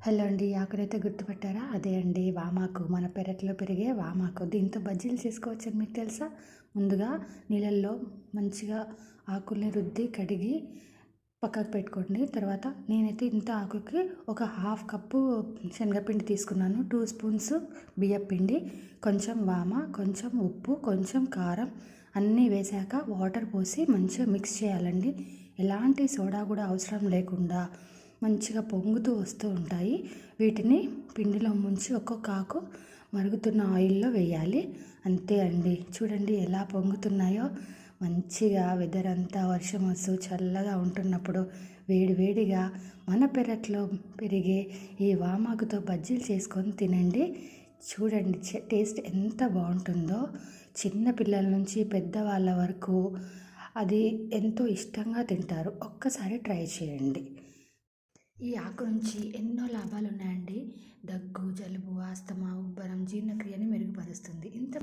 Hello అండి. ఆకునైతే గుర్తుపట్టారా? అదే అండి వామాకు. మన పెరట్లో పెరిగే వామాకు. దీంతో బజ్జీలు చేసుకోవచ్చని మీకు తెలుసా? ముందుగా నీళ్ళల్లో మంచిగా ఆకుల్ని రుద్ది కడిగి పక్కకు పెట్టుకోండి. తర్వాత నేనైతే ఇంత ఆకుకి ఒక హాఫ్ కప్పు శనగపిండి తీసుకున్నాను, 2 స్పూన్స్ బియ్యపిండి, కొంచెం వామ, కొంచెం ఉప్పు, కొంచెం కారం అన్నీ వేశాక వాటర్ పోసి మంచిగా మిక్స్ చేయాలండి. ఎలాంటి సోడా కూడా అవసరం లేకుండా మంచిగా పొంగుతూ వస్తూ ఉంటాయి. వీటిని పిండిలో ముంచి ఒక్కొక్క ఆకు మరుగుతున్న ఆయిల్లో వేయాలి. అంతే అండి. చూడండి ఎలా పొంగుతున్నాయో. మంచిగా వెదర్ అంతా వర్షం వస్తూ చల్లగా ఉంటున్నప్పుడు వేడివేడిగా మన పెరట్లో పెరిగే ఈ వామాకుతో బజ్జీలు చేసుకొని తినండి. చూడండి టేస్ట్ ఎంత బాగుంటుందో. చిన్న పిల్లల నుంచి పెద్దవాళ్ళ వరకు అది ఎంతో ఇష్టంగా తింటారు. ఒక్కసారి ట్రై చేయండి. ఈ ఆకు నుంచి ఎన్నో లాభాలు ఉన్నాయండి. దగ్గు, జలుబు, ఆస్తమా, ఉబ్బరం, జీర్ణక్రియని మెరుగుపరుస్తుంది. ఇంత